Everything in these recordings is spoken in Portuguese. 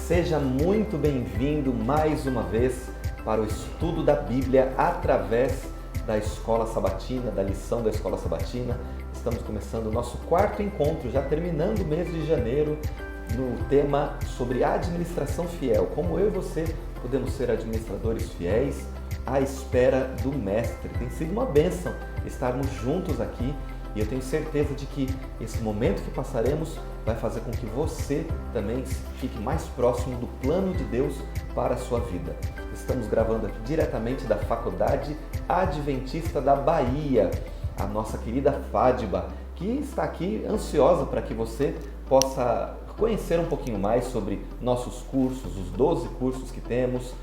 Seja muito bem-vindo mais uma vez para o estudo da Bíblia através da Escola Sabatina, da lição da Escola Sabatina. Estamos começando o nosso quarto encontro, já terminando o mês de janeiro, no tema sobre administração fiel. Como eu e você podemos ser administradores fiéis à espera do Mestre. Tem sido uma bênção estarmos juntos aqui e eu tenho certeza de que esse momento que passaremos vai fazer com que você também fique mais próximo do plano de Deus para a sua vida. Estamos gravando aqui diretamente da Faculdade Adventista da Bahia, a nossa querida Fádiba, que está aqui ansiosa para que você possa conhecer um pouquinho mais sobre nossos cursos, os 12 cursos que temos,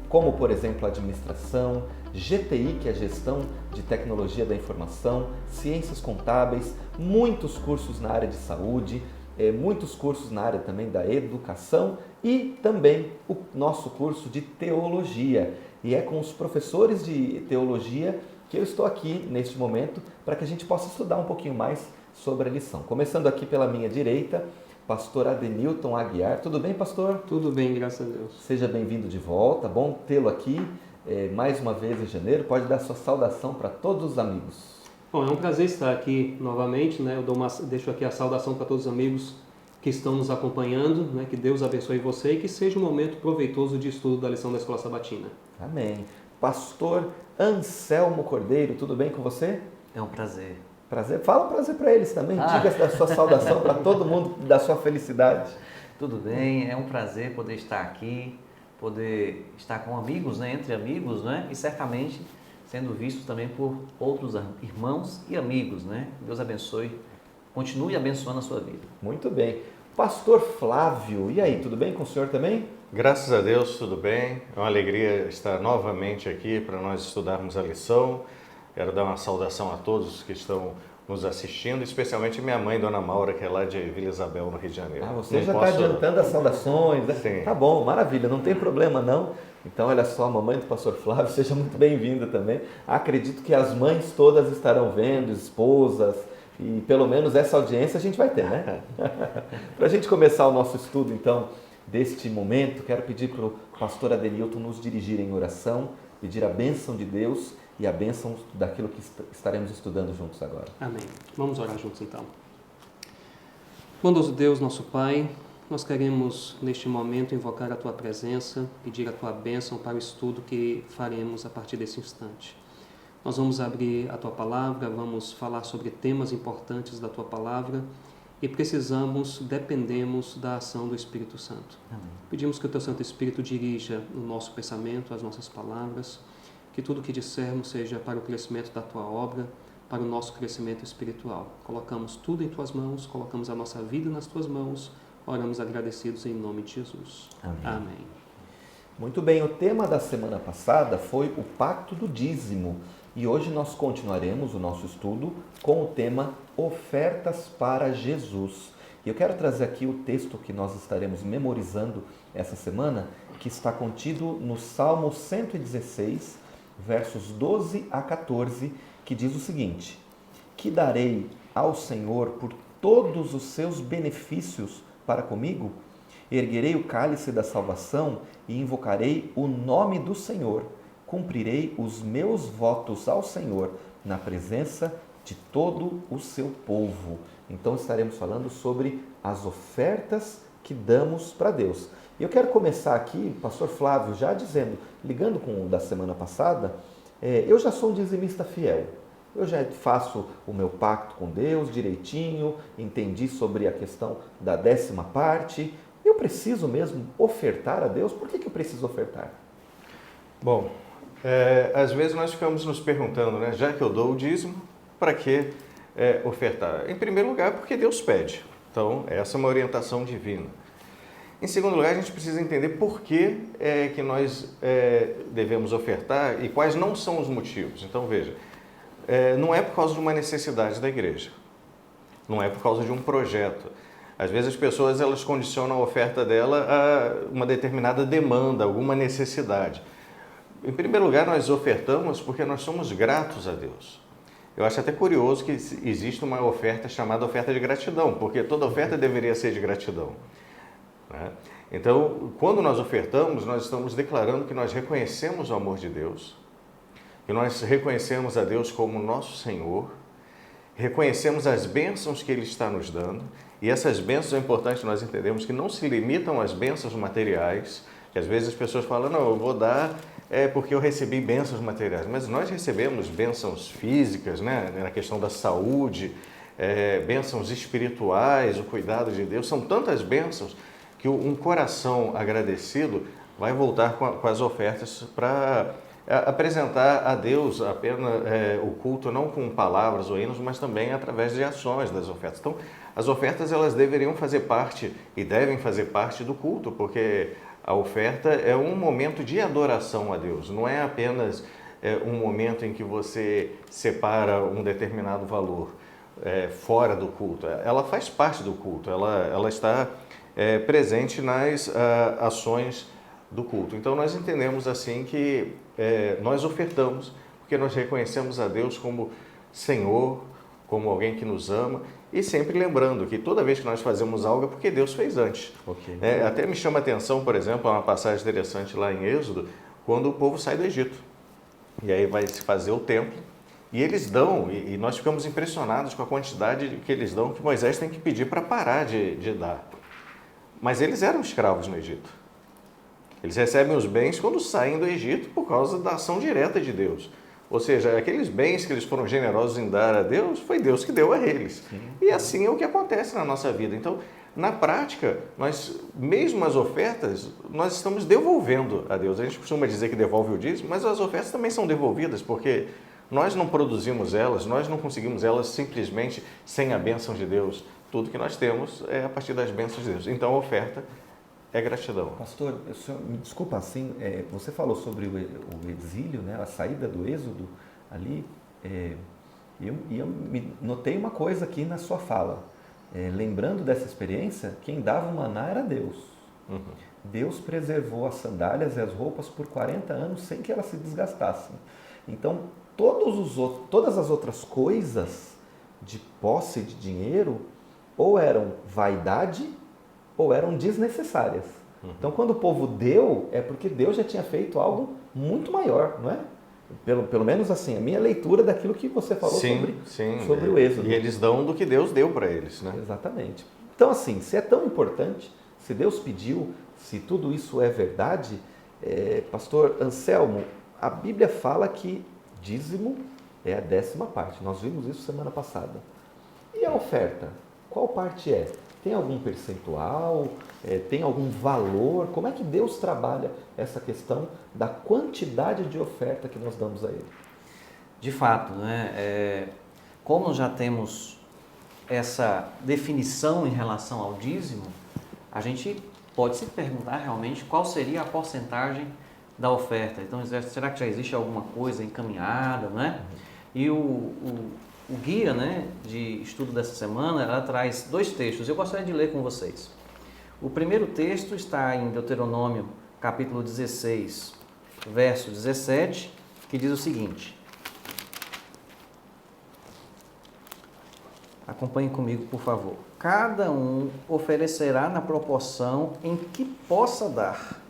como por exemplo administração, GTI, que é gestão de tecnologia da informação, ciências contábeis, muitos cursos na área de saúde, muitos cursos na área também da educação e também o nosso curso de teologia. E é com os professores de teologia que eu estou aqui neste momento para que a gente possa estudar um pouquinho mais sobre a lição. Começando aqui pela minha direita, pastor Adenilton Aguiar. Tudo bem, pastor? Tudo bem, graças a Deus. Seja bem-vindo de volta, bom tê-lo aqui mais uma vez em janeiro. Pode dar sua saudação para todos os amigos. Bom, é um prazer estar aqui novamente, né? Deixo aqui a saudação para todos os amigos que estão nos acompanhando, né? Que Deus abençoe você e que seja um momento proveitoso de estudo da lição da Escola Sabatina. Amém. Pastor Anselmo Cordeiro, tudo bem com você? É um prazer. Prazer. Fala um prazer para eles também. Diga da sua saudação para todo mundo, da sua felicidade. Tudo bem, é um prazer poder estar aqui, poder estar com amigos, né? Entre amigos, né? E certamente sendo visto também por outros irmãos e amigos, né? Deus abençoe, continue abençoando a sua vida. Muito bem. Pastor Flávio, e aí, tudo bem com o senhor também? Graças a Deus, tudo bem. É uma alegria estar novamente aqui para nós estudarmos a lição. Quero dar uma saudação a todos que estão nos assistindo, especialmente minha mãe, Dona Maura, que é lá de Vila Isabel, no Rio de Janeiro. Você já está adiantando as saudações, né? Sim. Tá bom, maravilha, não tem problema não. Então, olha só, a mamãe do pastor Flávio, seja muito bem-vinda também. Acredito que as mães todas estarão vendo, esposas, e pelo menos essa audiência a gente vai ter, né? Para a gente começar o nosso estudo, então, deste momento, quero pedir para o pastor Adenilton nos dirigir em oração, pedir a bênção de Deus e a bênção daquilo que estaremos estudando juntos agora. Amém. Vamos orar juntos então. Bondoso Deus, nosso Pai, nós queremos neste momento invocar a Tua presença, pedir a Tua bênção para o estudo que faremos a partir desse instante. Nós vamos abrir a Tua Palavra, vamos falar sobre temas importantes da Tua Palavra e dependemos da ação do Espírito Santo. Amém. Pedimos que o Teu Santo Espírito dirija o nosso pensamento, as nossas palavras, que tudo o que dissermos seja para o crescimento da Tua obra, para o nosso crescimento espiritual. Colocamos tudo em Tuas mãos, colocamos a nossa vida nas Tuas mãos, oramos agradecidos em nome de Jesus. Amém. Amém. Muito bem, o tema da semana passada foi o Pacto do Dízimo e hoje nós continuaremos o nosso estudo com o tema Ofertas para Jesus. E eu quero trazer aqui o texto que nós estaremos memorizando essa semana, que está contido no Salmo 116, versos 12 a 14, que diz o seguinte: Que darei ao Senhor por todos os seus benefícios para comigo? Erguerei o cálice da salvação e invocarei o nome do Senhor. Cumprirei os meus votos ao Senhor na presença de todo o seu povo. Então estaremos falando sobre as ofertas que damos para Deus. E eu quero começar aqui, pastor Flávio, já dizendo, ligando com o da semana passada, eu já sou um dizimista fiel. Eu já faço o meu pacto com Deus direitinho, entendi sobre a questão da 10ª parte. Eu preciso mesmo ofertar a Deus? Por que eu preciso ofertar? Bom, às vezes nós ficamos nos perguntando, né? Já que eu dou o dízimo, para que ofertar? Em primeiro lugar, porque Deus pede. Então, essa é uma orientação divina. Em segundo lugar, a gente precisa entender por que nós devemos ofertar e quais não são os motivos. Então, veja, não é por causa de uma necessidade da igreja, não é por causa de um projeto. Às vezes as pessoas elas condicionam a oferta dela a uma determinada demanda, alguma necessidade. Em primeiro lugar, nós ofertamos porque nós somos gratos a Deus. Eu acho até curioso que existe uma oferta chamada oferta de gratidão, porque toda oferta deveria ser de gratidão, né? Então, quando nós ofertamos, nós estamos declarando que nós reconhecemos o amor de Deus, que nós reconhecemos a Deus como nosso Senhor, reconhecemos as bênçãos que Ele está nos dando, e essas bênçãos é importante nós entendemos que não se limitam às bênçãos materiais, que às vezes as pessoas falam, não, eu vou dar porque eu recebi bênçãos materiais, mas nós recebemos bênçãos físicas, né, na questão da saúde, bênçãos espirituais, o cuidado de Deus, são tantas bênçãos que um coração agradecido vai voltar com as ofertas para apresentar a Deus apenas o culto, não com palavras ou hinos, mas também através de ações das ofertas. Então, as ofertas elas deveriam fazer parte e devem fazer parte do culto, porque a oferta é um momento de adoração a Deus, não é apenas um momento em que você separa um determinado valor fora do culto. Ela faz parte do culto, ela está presente nas ações do culto. Então nós entendemos assim que nós ofertamos porque nós reconhecemos a Deus como Senhor, como alguém que nos ama, e sempre lembrando que toda vez que nós fazemos algo é porque Deus fez antes. Ok. Até me chama a atenção, por exemplo, uma passagem interessante lá em Êxodo, quando o povo sai do Egito. E aí vai se fazer o templo, e eles dão, e nós ficamos impressionados com a quantidade que eles dão, que Moisés tem que pedir para parar de dar. Mas eles eram escravos no Egito. Eles recebem os bens quando saem do Egito por causa da ação direta de Deus. Ou seja, aqueles bens que eles foram generosos em dar a Deus, foi Deus que deu a eles. Sim. E assim é o que acontece na nossa vida. Então, na prática, nós, mesmo as ofertas, nós estamos devolvendo a Deus. A gente costuma dizer que devolve o dízimo, mas as ofertas também são devolvidas, porque nós não produzimos elas, nós não conseguimos elas simplesmente sem a bênção de Deus. Tudo que nós temos é a partir das bênçãos de Deus. Então, a oferta é gratidão. Pastor, me desculpa, assim, você falou sobre o exílio, né, a saída do Êxodo ali, eu me notei uma coisa aqui na sua fala. Lembrando dessa experiência, quem dava o maná era Deus. Uhum. Deus preservou as sandálias e as roupas por 40 anos sem que elas se desgastassem. Então, todas as outras coisas de posse de dinheiro ou eram vaidade ou eram desnecessárias. Uhum. Então, quando o povo deu, é porque Deus já tinha feito algo muito maior, não é? Pelo menos assim, a minha leitura daquilo que você falou sobre o Êxodo. E eles dão do que Deus deu para eles, né? Exatamente. Então, assim, se é tão importante, se Deus pediu, se tudo isso é verdade, pastor Anselmo, a Bíblia fala que dízimo é a 10ª parte. Nós vimos isso semana passada. E a oferta? Qual parte é? Tem algum percentual? Tem algum valor? Como é que Deus trabalha essa questão da quantidade de oferta que nós damos a Ele? De fato, né? Como já temos essa definição em relação ao dízimo, a gente pode se perguntar realmente qual seria a porcentagem da oferta. Então, será que já existe alguma coisa encaminhada, né? E o guia, né, de estudo dessa semana, ela traz 2 textos. Eu gostaria de ler com vocês. O primeiro texto está em Deuteronômio, capítulo 16, verso 17, que diz o seguinte. Acompanhe comigo, por favor. Cada um oferecerá na proporção em que possa dar,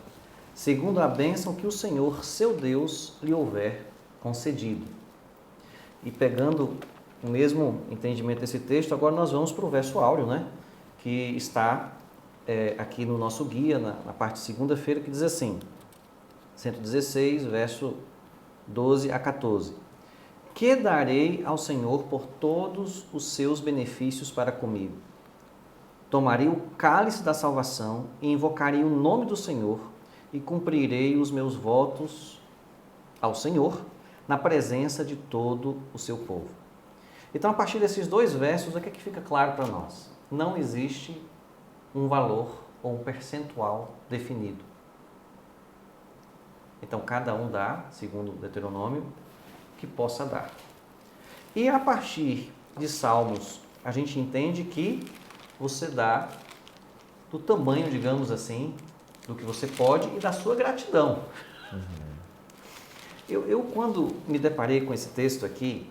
segundo a bênção que o Senhor, seu Deus, lhe houver concedido. E pegando o mesmo entendimento desse texto, agora nós vamos para o verso áureo, né? Que está aqui no nosso guia, na parte de segunda-feira, que diz assim, 116, verso 12 a 14. Que darei ao Senhor por todos os seus benefícios para comigo? Tomarei o cálice da salvação e invocarei o nome do Senhor e cumprirei os meus votos ao Senhor na presença de todo o seu povo. Então, a partir desses 2 versos, o que é que fica claro para nós? Não existe um valor ou um percentual definido. Então, cada um dá, segundo o Deuteronômio, que possa dar. E a partir de Salmos, a gente entende que você dá do tamanho, digamos assim, do que você pode e da sua gratidão. Uhum. Eu, quando me deparei com esse texto aqui,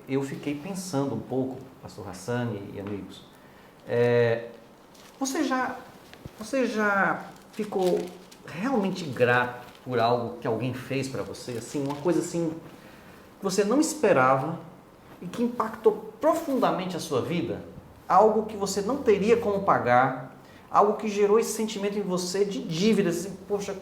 eu fiquei pensando um pouco, pastor Hassani e amigos, você já ficou realmente grato por algo que alguém fez para você, assim, uma coisa assim que você não esperava e que impactou profundamente a sua vida? Algo que você não teria como pagar, algo que gerou esse sentimento em você de dívida, assim, poxa,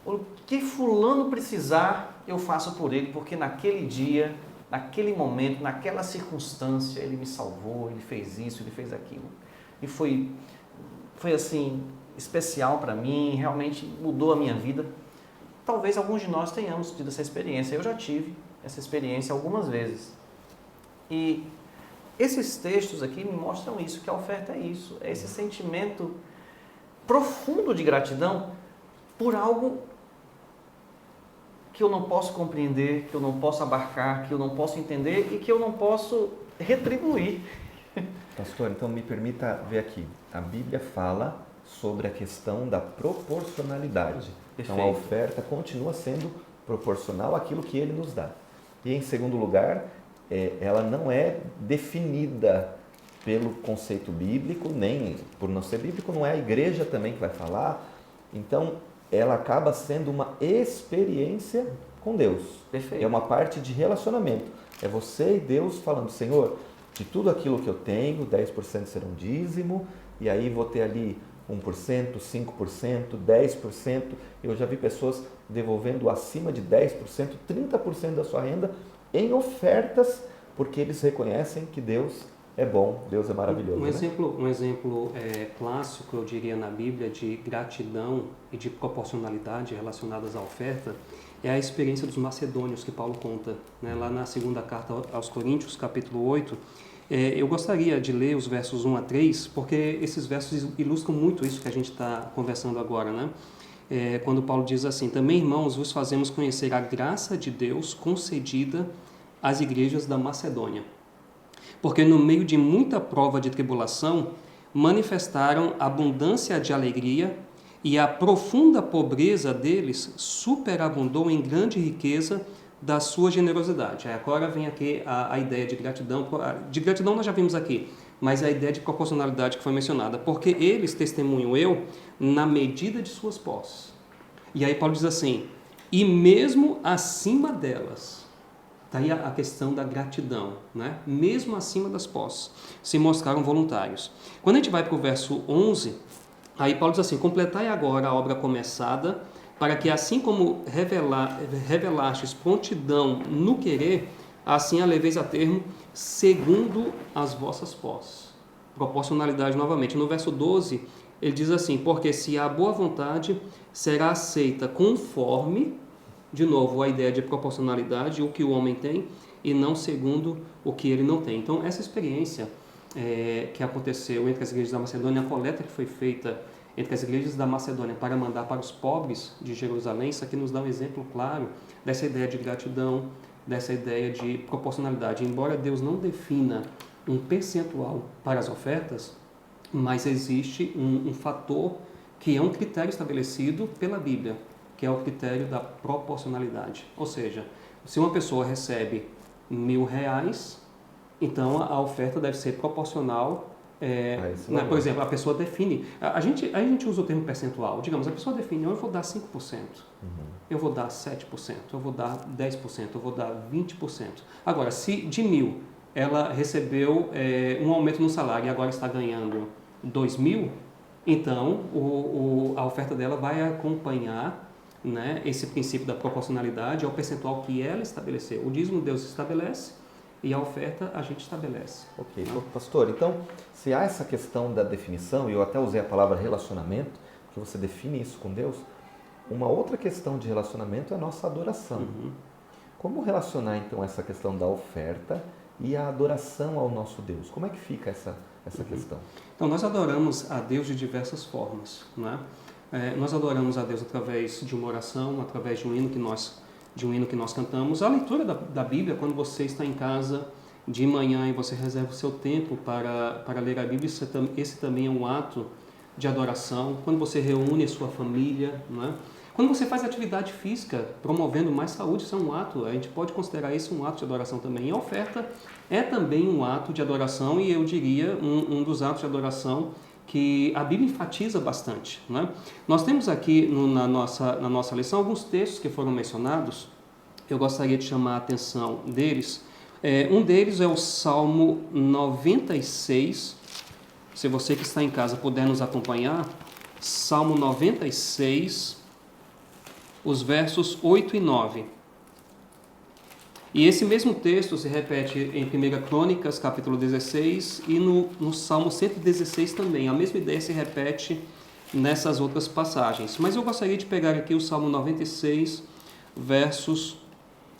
o que fulano precisar, eu faço por ele, porque naquele dia, naquele momento, naquela circunstância, ele me salvou, ele fez isso, ele fez aquilo. E foi assim, especial para mim, realmente mudou a minha vida. Talvez alguns de nós tenhamos tido essa experiência. Eu já tive essa experiência algumas vezes. E esses textos aqui me mostram isso, que a oferta é isso, é esse sentimento profundo de gratidão por algo que eu não posso compreender, que eu não posso abarcar, que eu não posso entender e que eu não posso retribuir. Pastor, então me permita ver aqui. A Bíblia fala sobre a questão da proporcionalidade. Perfeito. Então a oferta continua sendo proporcional àquilo que Ele nos dá. E em segundo lugar, ela não é definida pelo conceito bíblico, nem por não ser bíblico, não é a igreja também que vai falar. Então ela acaba sendo uma experiência com Deus. Perfeito. É uma parte de relacionamento. É você e Deus falando, Senhor, de tudo aquilo que eu tenho, 10% será um dízimo, e aí vou ter ali 1%, 5%, 10%. Eu já vi pessoas devolvendo acima de 10%, 30% da sua renda em ofertas, porque eles reconhecem que Deus é bom, Deus é maravilhoso. Um exemplo clássico, eu diria, na Bíblia, de gratidão e de proporcionalidade relacionadas à oferta, é a experiência dos macedônios que Paulo conta, né? Lá na segunda carta aos Coríntios, capítulo 8. Eu gostaria de ler os versos 1 a 3, porque esses versos ilustram muito isso que a gente está conversando agora, né? Quando Paulo diz assim: também, irmãos, vos fazemos conhecer a graça de Deus concedida às igrejas da Macedônia. Porque no meio de muita prova de tribulação, manifestaram abundância de alegria, e a profunda pobreza deles superabundou em grande riqueza da sua generosidade. Agora vem aqui a ideia de gratidão. De gratidão nós já vimos aqui, mas a ideia de proporcionalidade que foi mencionada. Porque eles, testemunho eu, na medida de suas posses. E aí Paulo diz assim: e mesmo acima delas, está aí a questão da gratidão, né? Mesmo acima das posses, se mostraram voluntários. Quando a gente vai para o verso 11, aí Paulo diz assim: completai agora a obra começada, para que assim como revelastes prontidão no querer, assim a leveis a termo, segundo as vossas posses. Proporcionalidade novamente. No verso 12, ele diz assim: porque se a boa vontade será aceita conforme, de novo, a ideia de proporcionalidade, o que o homem tem, e não segundo o que ele não tem. Então, essa experiência que aconteceu entre as igrejas da Macedônia, a coleta que foi feita entre as igrejas da Macedônia para mandar para os pobres de Jerusalém, isso aqui nos dá um exemplo claro dessa ideia de gratidão, dessa ideia de proporcionalidade. Embora Deus não defina um percentual para as ofertas, mas existe um fator que é um critério estabelecido pela Bíblia, que é o critério da proporcionalidade. Ou seja, se uma pessoa recebe R$1.000, então a oferta deve ser proporcional. Por exemplo, a pessoa define, a gente usa o termo percentual, digamos, a pessoa define: eu vou dar 5%, eu vou dar 7%, eu vou dar 10%, eu vou dar 20%. Agora, se de 1.000 ela recebeu um aumento no salário e agora está ganhando 2.000, então a oferta dela vai acompanhar, né, esse princípio da proporcionalidade ao percentual que ela estabeleceu. O dízimo Deus estabelece e a oferta a gente estabelece. Ok, pastor, então, se há essa questão da definição, e eu até usei a palavra relacionamento, que você define isso com Deus, uma outra questão de relacionamento é a nossa adoração. Como relacionar, então, essa questão da oferta e a adoração ao nosso Deus? Como é que fica essa questão? Então, nós adoramos a Deus de diversas formas, né? Nós adoramos a Deus através de uma oração, através de um hino que nós cantamos. A leitura da Bíblia, quando você está em casa de manhã e você reserva o seu tempo para ler a Bíblia, esse também é um ato de adoração. Quando você reúne a sua família, né? Quando você faz atividade física promovendo mais saúde, isso é um ato, a gente pode considerar isso um ato de adoração também. E a oferta é também um ato de adoração, e eu diria um dos atos de adoração que a Bíblia enfatiza bastante, né? Nós temos aqui na nossa lição alguns textos que foram mencionados. Eu gostaria de chamar a atenção deles. Um deles é o Salmo 96. Se você que está em casa puder nos acompanhar, Salmo 96, os versos 8 e 9. E esse mesmo texto se repete em 1 Crônicas, capítulo 16, e no Salmo 116 também. A mesma ideia se repete nessas outras passagens. Mas eu gostaria de pegar aqui o Salmo 96, versos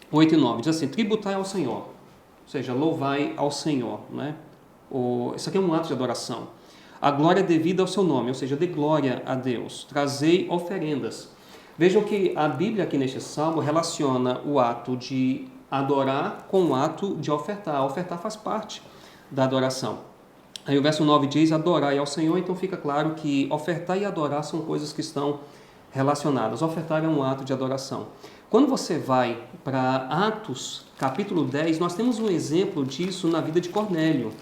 8 e 9. Diz assim: tributai ao Senhor, ou seja, louvai ao Senhor, né? Isso aqui é um ato de adoração. A glória devida ao seu nome, ou seja, dê glória a Deus. Trazei oferendas. Vejam que a Bíblia aqui neste Salmo relaciona o ato de adorar com o ato de ofertar. Ofertar faz parte da adoração. Aí o verso 9 diz: adorai ao Senhor. Então fica claro que ofertar e adorar são coisas que estão relacionadas. Ofertar é um ato de adoração. Quando você vai para Atos, capítulo 10, nós temos um exemplo disso na vida de Cornélio,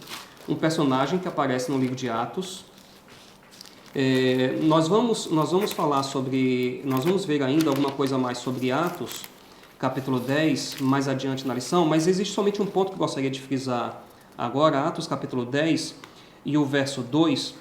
um personagem que aparece no livro de Atos. Nós vamos ver ainda alguma coisa mais sobre Atos, capítulo 10, mais adiante na lição, mas existe somente um ponto que eu gostaria de frisar agora, Atos capítulo 10 e o verso 2,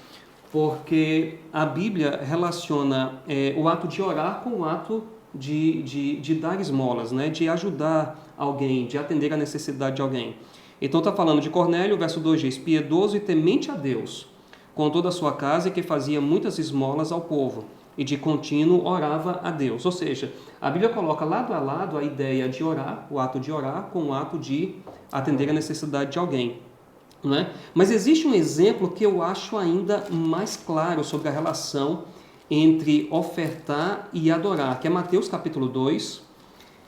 porque a Bíblia relaciona o ato de orar com o ato de dar esmolas, né? De ajudar alguém, de atender a necessidade de alguém. Então está falando de Cornélio, o verso 2 diz: piedoso e temente a Deus, com toda a sua casa, e que fazia muitas esmolas ao povo, e de contínuo orava a Deus. Ou seja, a Bíblia coloca lado a lado a ideia de orar, o ato de orar, com o ato de atender a necessidade de alguém. Não é? Mas existe um exemplo que eu acho ainda mais claro sobre a relação entre ofertar e adorar, que é Mateus capítulo 2.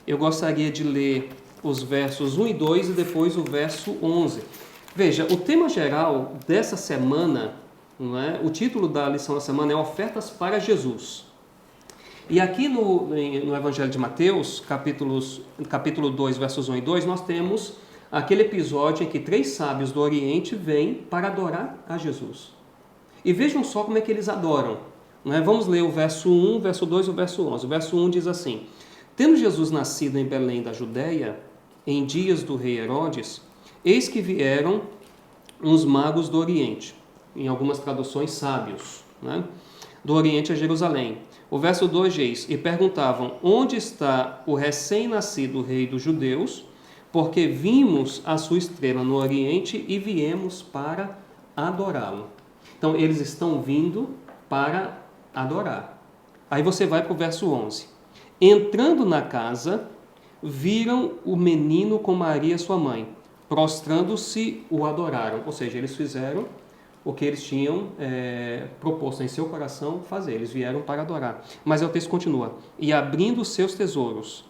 Eu gostaria de ler os versos 1 e 2 e depois o verso 11. Veja, o tema geral dessa semana, não é? O título da lição da semana é Ofertas para Jesus. E aqui no Evangelho de Mateus, capítulo 2, versos 1 e 2, nós temos aquele episódio em que 3 sábios do Oriente vêm para adorar a Jesus. E vejam só como é que eles adoram. Não é? Vamos ler o verso 1, o verso 2 e o verso 11. O verso 1 diz assim: tendo Jesus nascido em Belém da Judéia, em dias do rei Herodes, eis que vieram uns magos do Oriente, em algumas traduções sábios, né? Do Oriente a Jerusalém. O verso 2 diz: e perguntavam: onde está o recém-nascido rei dos judeus? Porque vimos a sua estrela no Oriente e viemos para adorá-lo. Então, eles estão vindo para adorar. Aí você vai para o verso 11. Entrando na casa, viram o menino com Maria, sua mãe. Prostrando-se, o adoraram. Ou seja, eles fizeram o que eles tinham proposto em seu coração fazer. Eles vieram para adorar. Mas o texto continua. E abrindo seus tesouros,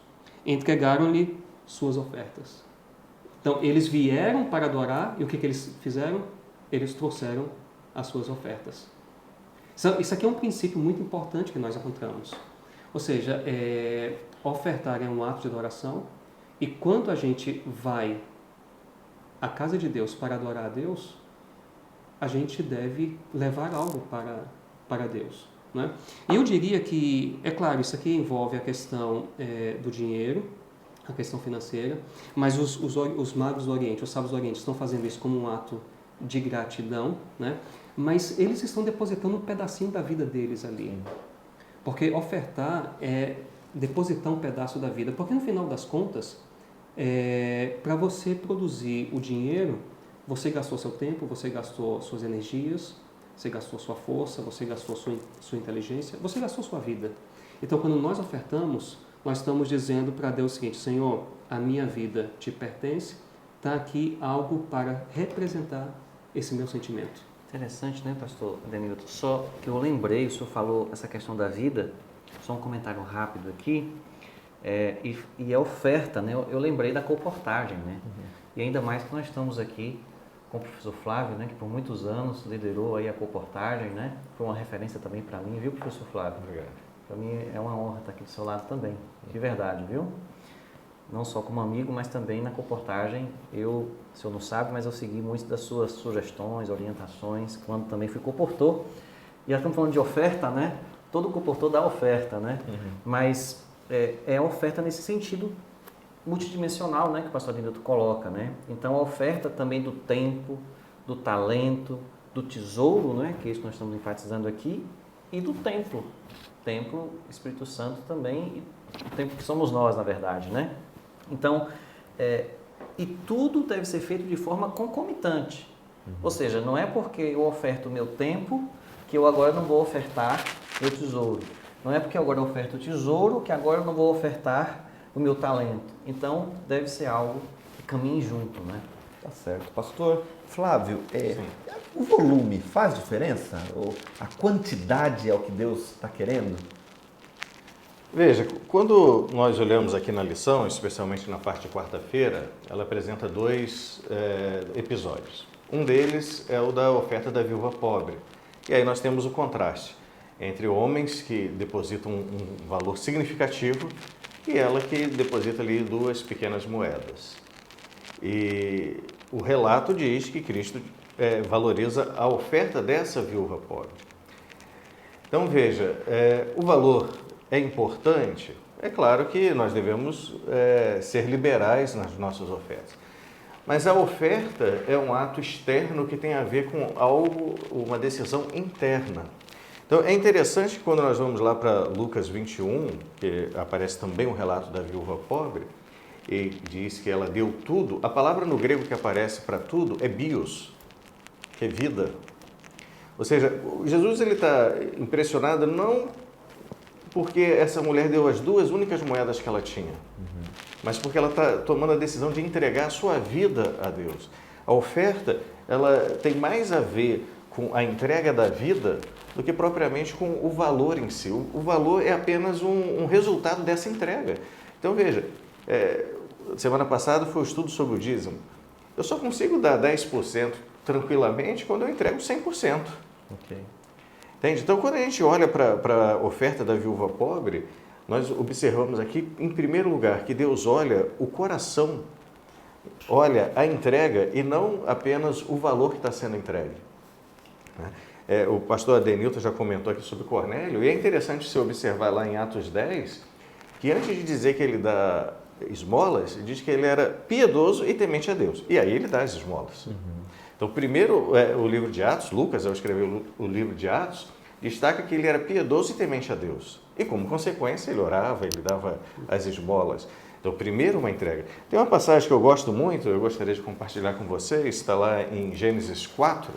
entregaram-lhe suas ofertas. Então, eles vieram para adorar, e o que eles fizeram? Eles trouxeram as suas ofertas. Isso aqui é um princípio muito importante que nós encontramos. Ou seja, ofertar é um ato de adoração, e quando a gente vai à casa de Deus para adorar a Deus, a gente deve levar algo para Deus, né? E eu diria que, é claro, isso aqui envolve a questão do dinheiro, a questão financeira, mas os magos do Oriente, os sábios do Oriente, estão fazendo isso como um ato de gratidão, né? Mas eles estão depositando um pedacinho da vida deles ali. Porque ofertar é depositar um pedaço da vida. Porque no final das contas, para você produzir o dinheiro, você gastou seu tempo, você gastou suas energias, você gastou sua força, você gastou sua inteligência, você gastou sua vida. Então, quando nós ofertamos, nós estamos dizendo para Deus o seguinte: Senhor, a minha vida te pertence, está aqui algo para representar esse meu sentimento. Interessante, né, pastor Denilton? Só que eu lembrei, o senhor falou essa questão da vida, só um comentário rápido aqui, e a oferta, né? Eu lembrei da colportagem, né? Uhum. E ainda mais que nós estamos aqui com o professor Flávio, né, que por muitos anos liderou aí a colportagem, né? Foi uma referência também para mim, viu, professor Flávio? Obrigado. Para mim é uma honra estar aqui do seu lado também, de verdade, viu? não só como amigo, mas também na comportagem. O senhor não sabe, mas eu segui muitas das suas sugestões, orientações, quando também fui comportor. E já estamos falando de oferta, né? Todo comportor dá oferta, né? Mas é a oferta nesse sentido multidimensional, né? Que o pastor Adilton coloca, né? Então, a oferta também do tempo, do talento, do tesouro, né? Que é isso que nós estamos enfatizando aqui, e do templo. Templo, Espírito Santo também, e o templo que somos nós, na verdade, né? Então, e tudo deve ser feito de forma concomitante. Ou seja, não é porque eu oferto o meu tempo que eu agora não vou ofertar meu tesouro. Não é porque agora eu oferto o tesouro que agora eu não vou ofertar o meu talento. Então, deve ser algo que caminhe junto, né? Tá certo. Pastor Flávio, o volume faz diferença? Ou a quantidade é o que Deus está querendo? Veja, quando nós olhamos aqui na lição, especialmente na parte de quarta-feira, ela apresenta dois episódios. Um deles é o da oferta da viúva pobre. E aí nós temos o contraste entre homens que depositam um valor significativo e ela que deposita ali 2 pequenas moedas. E o relato diz que Cristo valoriza a oferta dessa viúva pobre. Então veja, o valor é importante. É claro que nós devemos ser liberais nas nossas ofertas. Mas a oferta é um ato externo que tem a ver com algo, uma decisão interna. Então é interessante que quando nós vamos lá para Lucas 21, que aparece também um relato da viúva pobre, e diz que ela deu tudo, a palavra no grego que aparece para tudo é bios, que é vida. Ou seja, Jesus está impressionado não porque essa mulher deu as 2 únicas moedas que ela tinha, mas porque ela está tomando a decisão de entregar a sua vida a Deus. A oferta, ela tem mais a ver com a entrega da vida do que propriamente com o valor em si. O valor é apenas um resultado dessa entrega. Então, veja, semana passada foi o estudo sobre o dízimo. Eu só consigo dar 10% tranquilamente quando eu entrego 100%. Ok. Entende? Então, quando a gente olha para a oferta da viúva pobre, nós observamos aqui, em primeiro lugar, que Deus olha o coração, olha a entrega e não apenas o valor que está sendo entregue. O pastor Adenilton já comentou aqui sobre Cornélio, e é interessante você observar lá em Atos 10, que antes de dizer que ele dá esmolas, diz que ele era piedoso e temente a Deus. E aí ele dá as esmolas. Então, primeiro, o livro de Atos, Lucas, ao escrever o livro de Atos, destaca que ele era piedoso e temente a Deus. E, como consequência, ele orava, ele dava as esmolas. Então, primeiro, uma entrega. Tem uma passagem que eu gosto muito, eu gostaria de compartilhar com vocês, está lá em Gênesis 4.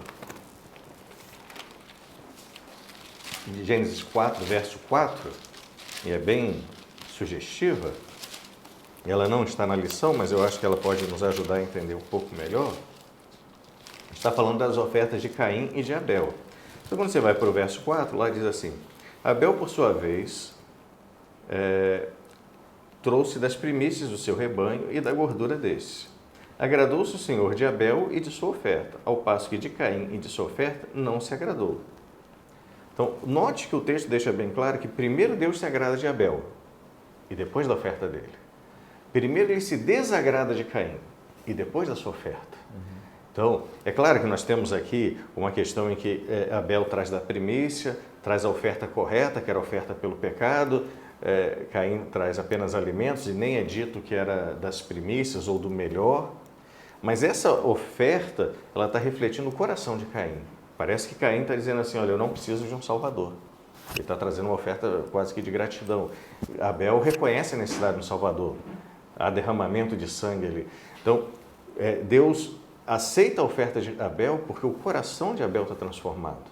Gênesis 4, verso 4, e é bem sugestiva. Ela não está na lição, mas eu acho que ela pode nos ajudar a entender um pouco melhor. Está falando das ofertas de Caim e de Abel. Então, quando você vai para o verso 4, lá diz assim: Abel, por sua vez, trouxe das primícias do seu rebanho e da gordura desse. Agradou-se o Senhor de Abel e de sua oferta, ao passo que de Caim e de sua oferta não se agradou. Então, note que o texto deixa bem claro que primeiro Deus se agrada de Abel e depois da oferta dele. Primeiro ele se desagrada de Caim e depois da sua oferta. Então, é claro que nós temos aqui uma questão em que Abel traz da primícia, traz a oferta correta, que era a oferta pelo pecado, Caim traz apenas alimentos e nem é dito que era das primícias ou do melhor. Mas essa oferta, ela está refletindo o coração de Caim. Parece que Caim está dizendo assim, olha, eu não preciso de um Salvador. Ele está trazendo uma oferta quase que de gratidão. Abel reconhece a necessidade de um Salvador. Há derramamento de sangue ali. Então, Deus aceita a oferta de Abel porque o coração de Abel está transformado.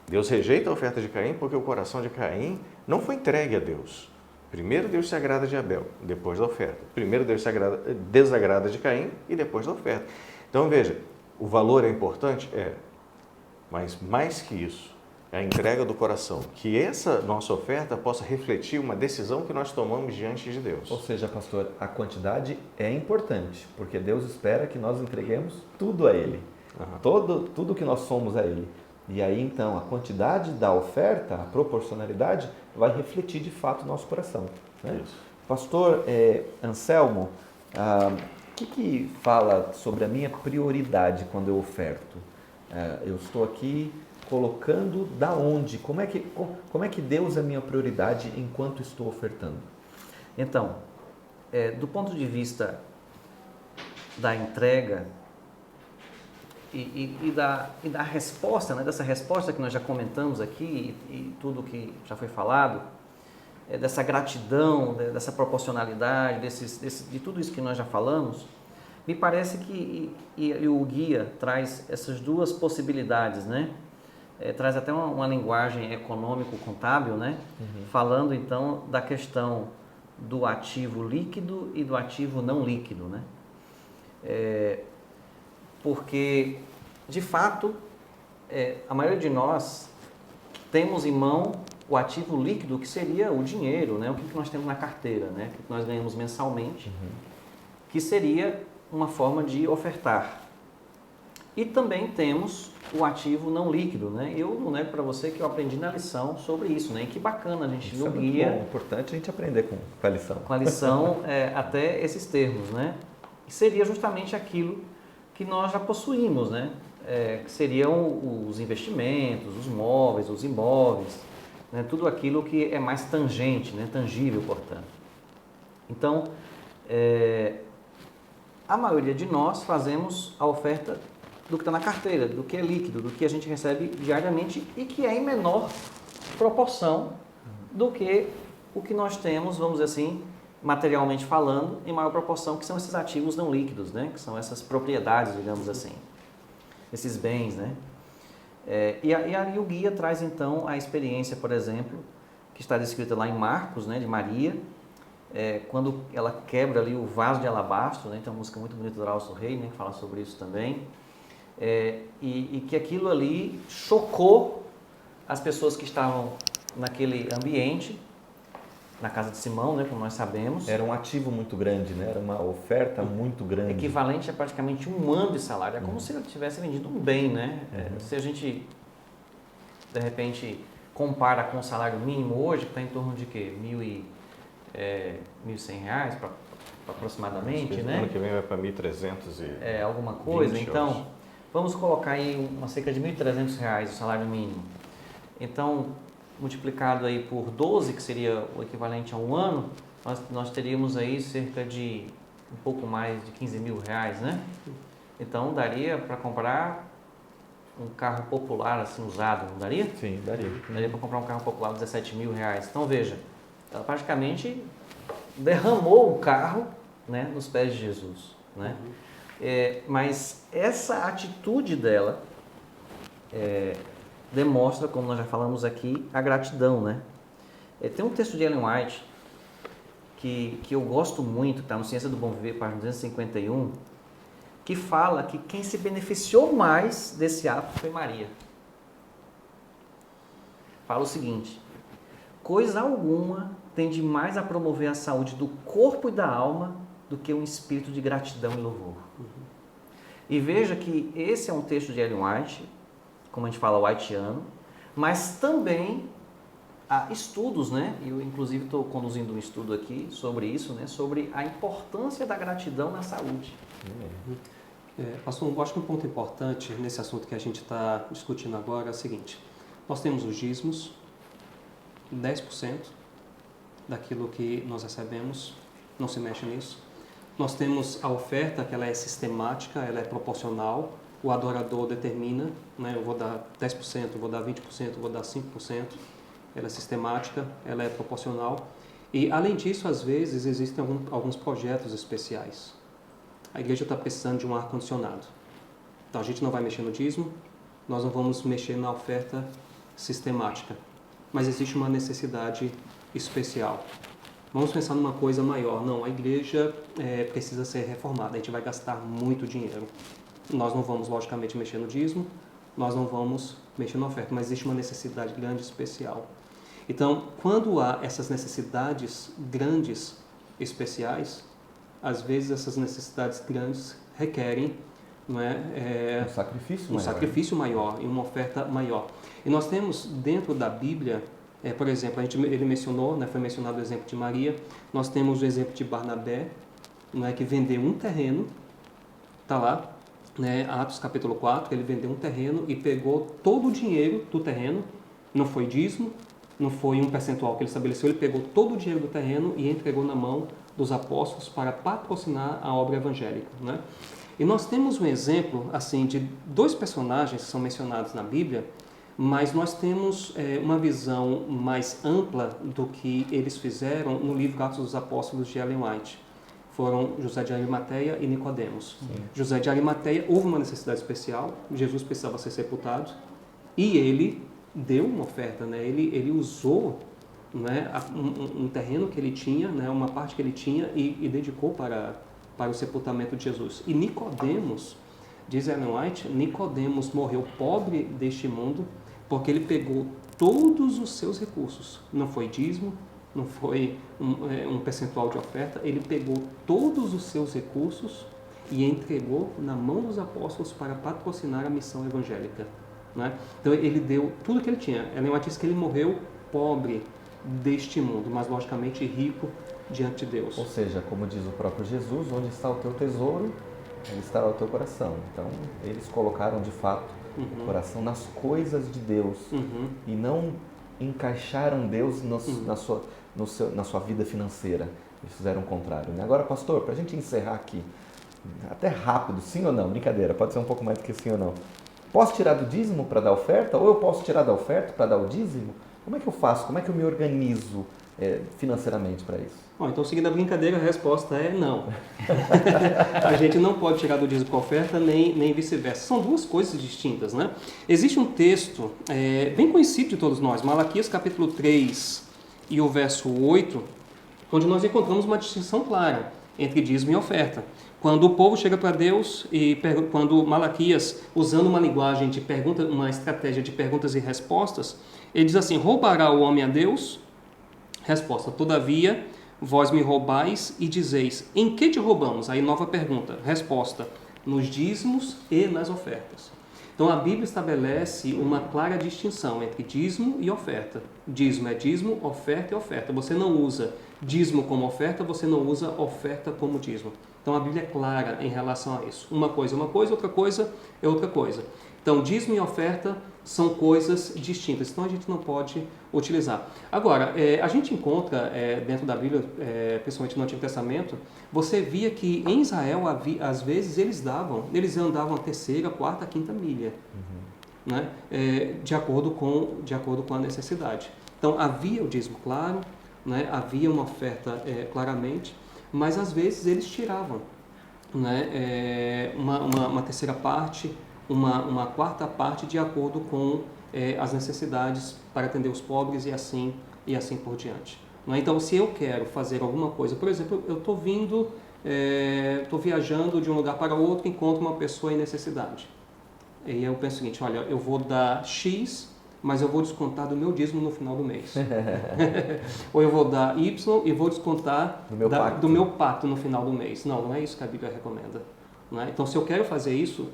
Deus rejeita a oferta de Caim porque o coração de Caim não foi entregue a Deus. Primeiro Deus se agrada de Abel, depois da oferta. Primeiro Deus se desagrada de Caim e depois da oferta. Então veja, o valor é importante? É. Mas mais que isso, é a entrega do coração. Que essa nossa oferta possa refletir uma decisão que nós tomamos diante de Deus. Ou seja, pastor, a quantidade é importante, porque Deus espera que nós entreguemos tudo a Ele. Tudo que nós somos a Ele. E aí, então, a quantidade da oferta, a proporcionalidade, vai refletir de fato o nosso coração. Né? Isso. Pastor Anselmo, o que fala sobre a minha prioridade quando eu oferto? Eu estou aqui colocando da onde? Como é que Deus é minha prioridade enquanto estou ofertando? Então, do ponto de vista da entrega e da resposta, né, dessa resposta que nós já comentamos aqui e tudo que já foi falado, dessa gratidão, dessa proporcionalidade, de tudo isso que nós já falamos, me parece que o guia traz essas duas possibilidades, né? Traz até uma linguagem econômico-contábil, né? Falando então da questão do ativo líquido e do ativo não líquido, né? Porque, de fato, a maioria de nós temos em mão o ativo líquido, que seria o dinheiro, né? O que nós temos na carteira, né? O que nós ganhamos mensalmente, que seria uma forma de ofertar. E também temos o ativo não líquido, né? Eu não nego para você que eu aprendi na lição sobre isso, né? E que bacana a gente no guia. É importante a gente aprender com a lição. Com a lição, até esses termos, né? E seria justamente aquilo que nós já possuímos, né? Que seriam os investimentos, os móveis, os imóveis, né? Tudo aquilo que é mais tangente, né? Tangível, portanto. Então, a maioria de nós fazemos a oferta do que está na carteira, do que é líquido, do que a gente recebe diariamente e que é em menor proporção do que o que nós temos, vamos dizer assim, materialmente falando, em maior proporção, que são esses ativos não líquidos, né? Que são essas propriedades, digamos assim, esses bens, né? E aí o guia traz então a experiência, por exemplo, que está descrita lá em Marcos, né, de Maria, quando ela quebra ali o vaso de alabastro, né? Tem uma música muito bonita do Arauto Rei, né, que fala sobre isso também, e que aquilo ali chocou as pessoas que estavam naquele ambiente, na casa de Simão, né, como nós sabemos. Era um ativo muito grande, né? Era uma oferta muito grande. Equivalente a praticamente um ano de salário. É como se ele tivesse vendido um bem, né? Se a gente, de repente, compara com o salário mínimo hoje, que está em torno de quê? R$1.100 aproximadamente, né? Ano que vem vai para 1.300 e... alguma coisa. 20, então, vamos colocar aí cerca de R$1.300 o salário mínimo. Então, multiplicado aí por 12, que seria o equivalente a um ano, nós teríamos aí cerca de um pouco mais de R$15.000, né? Então, daria para comprar um carro popular assim usado, não daria? Sim, daria. Daria para comprar um carro popular de R$17.000. Então, veja, ela praticamente derramou o carro, né, nos pés de Jesus, né? Mas essa atitude dela demonstra, como nós já falamos aqui, a gratidão, né? Tem um texto de Ellen White que eu gosto muito, que está no Ciência do Bom Viver, página 251, que fala que quem se beneficiou mais desse ato foi Maria. Fala o seguinte: coisa alguma tende mais a promover a saúde do corpo e da alma do que um espírito de gratidão e louvor. E veja que esse é um texto de Ellen White, como a gente fala, whiteano, mas também há estudos, né? Eu, inclusive, estou conduzindo um estudo aqui sobre isso, né? Sobre a importância da gratidão na saúde. Pastor, eu acho que um ponto importante nesse assunto que a gente está discutindo agora é o seguinte: nós temos os dízimos, 10% daquilo que nós recebemos, não se mexe nisso. Nós temos a oferta, que ela é sistemática, ela é proporcional, o adorador determina, né? Eu vou dar 10%, eu vou dar 20%, eu vou dar 5%, ela é sistemática, ela é proporcional. E, além disso, às vezes, existem alguns projetos especiais. A igreja está precisando de um ar-condicionado. Então, a gente não vai mexer no dízimo, nós não vamos mexer na oferta sistemática. Mas existe uma necessidade especial. Vamos pensar numa coisa maior. Não, a igreja precisa ser reformada, a gente vai gastar muito dinheiro. Nós não vamos, logicamente, mexer no dízimo, nós não vamos mexer na oferta, mas existe uma necessidade grande especial. Então, quando há essas necessidades grandes especiais, às vezes essas necessidades grandes requerem, não é, um sacrifício maior e uma oferta maior. E nós temos dentro da Bíblia Por exemplo, ele mencionou, né, foi mencionado o exemplo de Maria, nós temos o exemplo de Barnabé, né, que vendeu um terreno, está lá, né, Atos capítulo 4, ele vendeu um terreno e pegou todo o dinheiro do terreno, não foi dízimo, não foi um percentual que ele estabeleceu, ele pegou todo o dinheiro do terreno e entregou na mão dos apóstolos para patrocinar a obra evangélica, né? E nós temos um exemplo assim de dois personagens que são mencionados na Bíblia, mas nós temos uma visão mais ampla do que eles fizeram no livro Atos dos Apóstolos de Ellen White. Foram José de Arimateia e Nicodemos. José de Arimateia, houve uma necessidade especial, Jesus precisava ser sepultado, e ele deu uma oferta, né? Ele usou, né, um terreno que ele tinha, né, uma parte que ele tinha e dedicou para o sepultamento de Jesus. E Nicodemos, diz Ellen White, Nicodemos morreu pobre deste mundo porque ele pegou todos os seus recursos. Não foi dízimo, não foi um percentual de oferta, ele pegou todos os seus recursos e entregou na mão dos apóstolos para patrocinar a missão evangélica, né? Então ele deu tudo que ele tinha. Ellen White diz que ele morreu pobre deste mundo, mas logicamente rico diante de Deus. Ou seja, como diz o próprio Jesus, onde está o teu tesouro, ali estará o teu coração. Então, eles colocaram de fato o coração nas coisas de Deus e não encaixaram Deus na sua vida financeira. Eles fizeram o contrário, né? Agora, pastor, para a gente encerrar aqui, até rápido, sim ou não? Brincadeira, pode ser um pouco mais do que sim ou não. Posso tirar do dízimo para dar oferta? Ou eu posso tirar da oferta para dar o dízimo? Como é que eu faço? Como é que eu me organizo financeiramente para isso? Bom, então, seguindo a brincadeira, a resposta é não. A gente não pode tirar do dízimo para oferta, nem vice-versa. São duas coisas distintas, né? Existe um texto bem conhecido de todos nós, Malaquias capítulo 3 e o verso 8, onde nós encontramos uma distinção clara entre dízimo e oferta. Quando o povo chega para Deus e quando Malaquias, usando uma linguagem de pergunta, uma estratégia de perguntas e respostas, ele diz assim: roubará o homem a Deus? Resposta: todavia, vós me roubais e dizeis, em que te roubamos? Aí nova pergunta. Resposta: nos dízimos e nas ofertas. Então a Bíblia estabelece uma clara distinção entre dízimo e oferta. Dízimo é dízimo, oferta é oferta. Você não usa dízimo como oferta, você não usa oferta como dízimo. Então a Bíblia é clara em relação a isso. Uma coisa é uma coisa, outra coisa é outra coisa. Então dízimo e oferta são coisas distintas, então a gente não pode utilizar. Agora, a gente encontra dentro da Bíblia, principalmente no Antigo Testamento, você via que em Israel, às vezes, eles andavam a terceira, quarta, quinta milha, né? De acordo com a necessidade. Então havia o dízimo claro, né? Havia uma oferta claramente, mas às vezes eles tiravam, né? Uma terceira parte, uma quarta parte de acordo com as necessidades para atender os pobres e assim por diante. Não é? Então, se eu quero fazer alguma coisa, por exemplo, eu estou viajando de um lugar para outro e encontro uma pessoa em necessidade. E eu penso o seguinte: olha, eu vou dar X, mas eu vou descontar do meu dízimo no final do mês. Ou eu vou dar Y e vou descontar do meu pacto no final do mês. Não é isso que a Bíblia recomenda. Não é? Então, se eu quero fazer isso,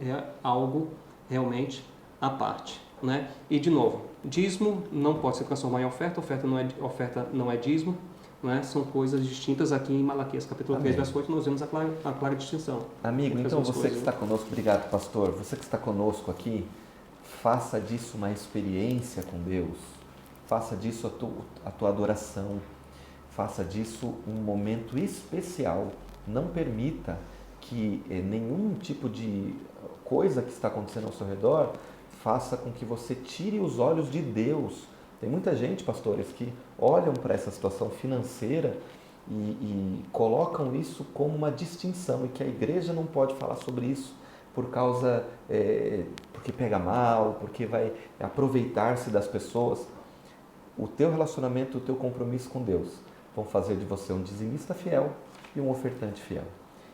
é algo realmente à parte. Né? E, de novo, dízimo não pode se transformar em oferta, oferta não é dízimo. Né? São coisas distintas. Aqui em Malaquias capítulo 3, verso 8, nós vemos a clara distinção. Amigo, então você que está conosco, obrigado pastor, você que está conosco aqui, faça disso uma experiência com Deus, faça disso a tua adoração, faça disso um momento especial. Não permita que nenhum tipo de coisa que está acontecendo ao seu redor faça com que você tire os olhos de Deus. Tem muita gente, pastores, que olham para essa situação financeira e colocam isso como uma distinção e que a igreja não pode falar sobre isso porque pega mal, porque vai aproveitar-se das pessoas. O teu relacionamento, o teu compromisso com Deus vão fazer de você um dizimista fiel e um ofertante fiel.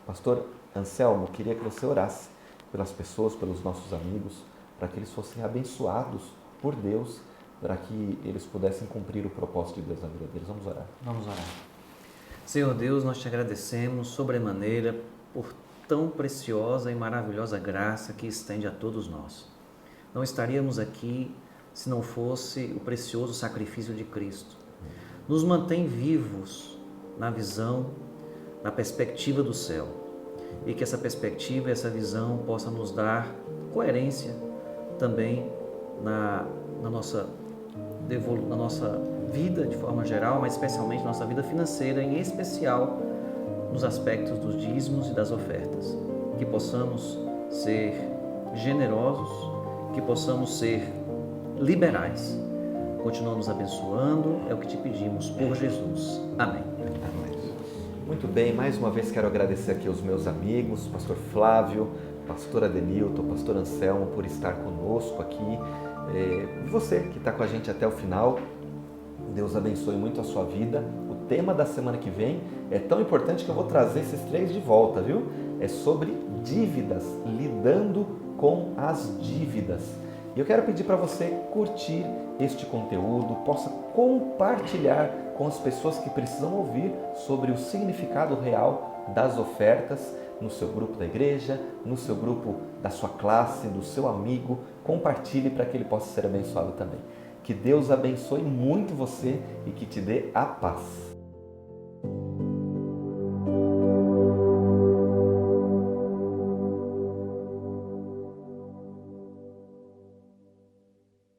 Pastor Anselmo, queria que você orasse pelas pessoas, pelos nossos amigos, para que eles fossem abençoados por Deus, para que eles pudessem cumprir o propósito de Deus na vida deles. Vamos orar. Vamos orar. Senhor Deus, nós te agradecemos sobremaneira por tão preciosa e maravilhosa graça que estende a todos nós. Não estaríamos aqui se não fosse o precioso sacrifício de Cristo. Nos mantém vivos na visão, na perspectiva do céu. E que essa perspectiva, essa visão possa nos dar coerência também na nossa vida de forma geral, mas especialmente na nossa vida financeira, em especial nos aspectos dos dízimos e das ofertas. Que possamos ser generosos, que possamos ser liberais. Continua nos abençoando, é o que te pedimos por Jesus. Amém. Muito bem, mais uma vez quero agradecer aqui aos meus amigos, pastor Flávio, pastor Adenilton, pastor Anselmo, por estar conosco aqui. Você que está com a gente até o final, Deus abençoe muito a sua vida. O tema da semana que vem é tão importante que eu vou trazer esses 3 de volta, viu? É sobre dívidas, lidando com as dívidas. E eu quero pedir para você curtir este conteúdo, possa compartilhar com as pessoas que precisam ouvir sobre o significado real das ofertas no seu grupo da igreja, no seu grupo da sua classe, do seu amigo. Compartilhe para que ele possa ser abençoado também. Que Deus abençoe muito você e que te dê a paz.